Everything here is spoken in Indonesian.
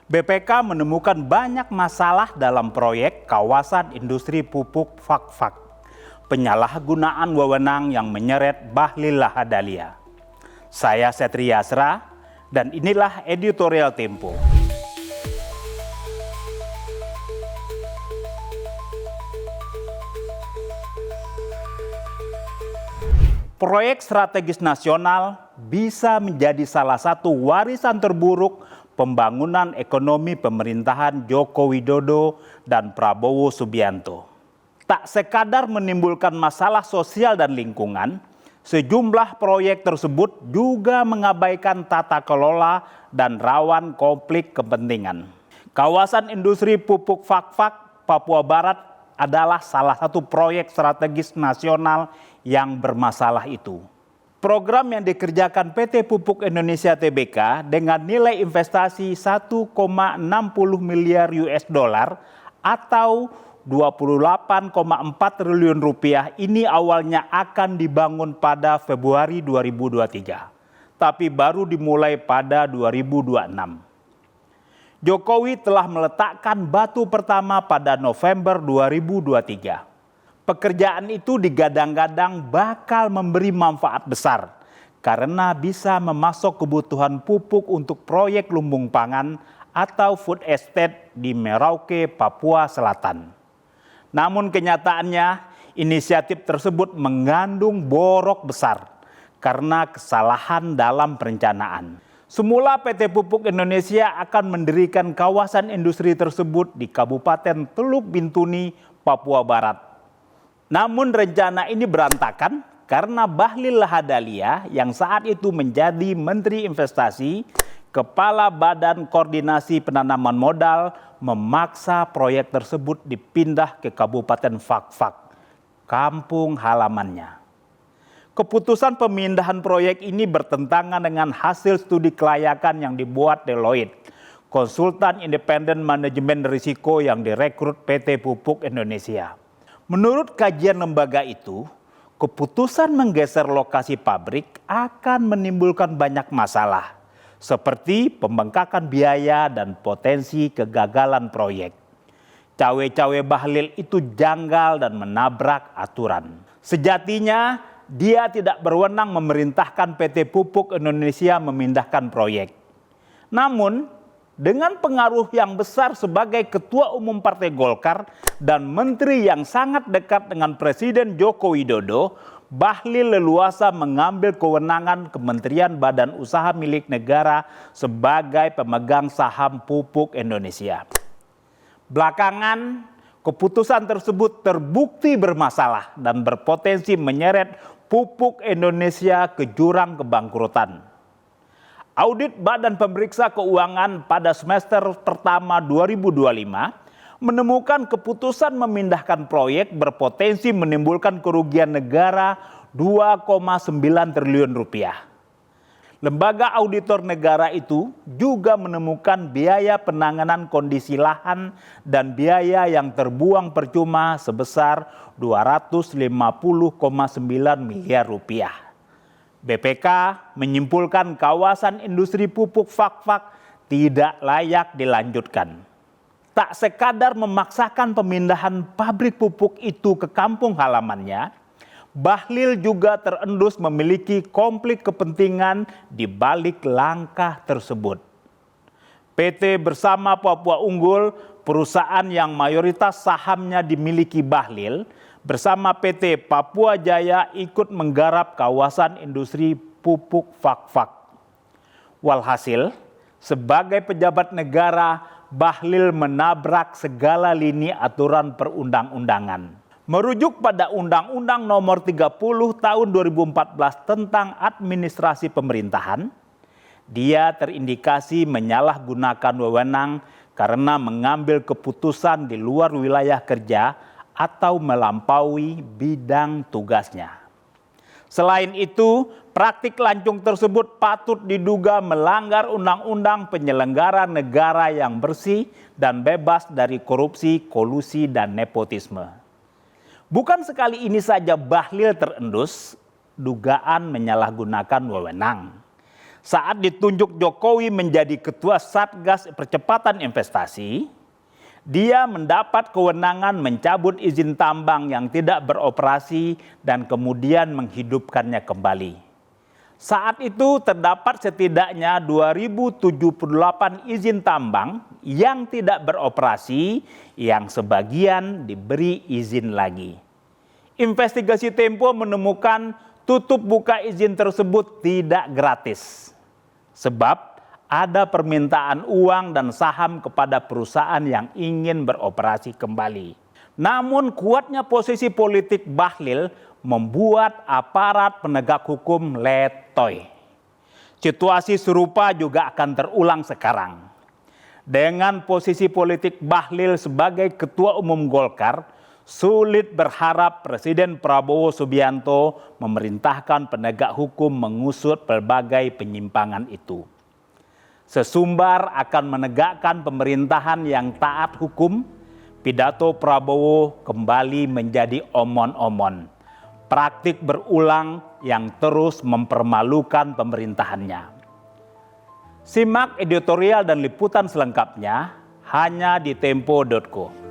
BPK menemukan banyak masalah dalam proyek kawasan industri pupuk Fak-Fak. Penyalahgunaan wewenang yang menyeret Bahlil Lahadalia. Saya Setri Yasra dan inilah editorial Tempo. Proyek strategis nasional bisa menjadi salah satu warisan terburuk pembangunan ekonomi pemerintahan Joko Widodo dan Prabowo Subianto. Tak sekadar menimbulkan masalah sosial dan lingkungan, sejumlah proyek tersebut juga mengabaikan tata kelola dan rawan konflik kepentingan. Kawasan industri pupuk Fak-Fak, Papua Barat adalah salah satu proyek strategis nasional yang bermasalah itu. Program yang dikerjakan PT Pupuk Indonesia Tbk dengan nilai investasi 1,60 miliar US dollar atau 28,4 triliun rupiah ini awalnya akan dibangun pada Februari 2023, tapi baru dimulai pada 2026. Jokowi telah meletakkan batu pertama pada November 2023. Pekerjaan itu digadang-gadang bakal memberi manfaat besar karena bisa memasok kebutuhan pupuk untuk proyek lumbung pangan atau food estate di Merauke, Papua Selatan. Namun kenyataannya inisiatif tersebut mengandung borok besar karena kesalahan dalam perencanaan. Semula PT Pupuk Indonesia akan mendirikan kawasan industri tersebut di Kabupaten Teluk Bintuni, Papua Barat. Namun rencana ini berantakan karena Bahlil Lahadalia yang saat itu menjadi Menteri Investasi, Kepala Badan Koordinasi Penanaman Modal memaksa proyek tersebut dipindah ke Kabupaten Fak-Fak, kampung halamannya. Keputusan pemindahan proyek ini bertentangan dengan hasil studi kelayakan yang dibuat Deloitte, konsultan independen manajemen risiko yang direkrut PT Pupuk Indonesia. Menurut kajian lembaga itu, keputusan menggeser lokasi pabrik akan menimbulkan banyak masalah, seperti pembengkakan biaya dan potensi kegagalan proyek. Cawe-cawe Bahlil itu janggal dan menabrak aturan. Sejatinya, dia tidak berwenang memerintahkan PT Pupuk Indonesia memindahkan proyek. Namun, dengan pengaruh yang besar sebagai Ketua Umum Partai Golkar dan Menteri yang sangat dekat dengan Presiden Joko Widodo, Bahlil leluasa mengambil kewenangan Kementerian Badan Usaha Milik Negara sebagai pemegang saham Pupuk Indonesia. Belakangan, keputusan tersebut terbukti bermasalah dan berpotensi menyeret Pupuk Indonesia ke jurang kebangkrutan. Audit Badan Pemeriksa Keuangan pada semester pertama 2025 menemukan keputusan memindahkan proyek berpotensi menimbulkan kerugian negara 2,9 triliun rupiah. Lembaga auditor negara itu juga menemukan biaya penanganan kondisi lahan dan biaya yang terbuang percuma sebesar 250,9 miliar rupiah. BPK menyimpulkan kawasan industri pupuk Fak-Fak tidak layak dilanjutkan. Tak sekadar memaksakan pemindahan pabrik pupuk itu ke kampung halamannya, Bahlil juga terendus memiliki konflik kepentingan di balik langkah tersebut. PT Bersama Papua Unggul, perusahaan yang mayoritas sahamnya dimiliki Bahlil, bersama PT Papua Jaya ikut menggarap kawasan industri pupuk Fak-Fak. Walhasil, sebagai pejabat negara, Bahlil menabrak segala lini aturan perundang-undangan. Merujuk pada Undang-Undang Nomor 30 Tahun 2014 tentang Administrasi Pemerintahan, dia terindikasi menyalahgunakan wewenang karena mengambil keputusan di luar wilayah kerja atau melampaui bidang tugasnya. Selain itu, praktik lancung tersebut patut diduga melanggar Undang-Undang Penyelenggara Negara yang bersih dan bebas dari korupsi, kolusi, dan nepotisme. Bukan sekali ini saja Bahlil terendus dugaan menyalahgunakan wewenang. Saat ditunjuk Jokowi menjadi Ketua Satgas Percepatan Investasi, dia mendapat kewenangan mencabut izin tambang yang tidak beroperasi dan kemudian menghidupkannya kembali. Saat itu terdapat setidaknya 2078 izin tambang yang tidak beroperasi, yang sebagian diberi izin lagi. Investigasi Tempo menemukan tutup buka izin tersebut tidak gratis. Sebab ada permintaan uang dan saham kepada perusahaan yang ingin beroperasi kembali. Namun kuatnya posisi politik Bahlil membuat aparat penegak hukum letoy. Situasi serupa juga akan terulang sekarang. Dengan posisi politik Bahlil sebagai Ketua Umum Golkar, sulit berharap Presiden Prabowo Subianto memerintahkan penegak hukum mengusut berbagai penyimpangan itu. Sesumbar akan menegakkan pemerintahan yang taat hukum, pidato Prabowo kembali menjadi omon-omon. Praktik berulang yang terus mempermalukan pemerintahannya. Simak editorial dan liputan selengkapnya hanya di tempo.co.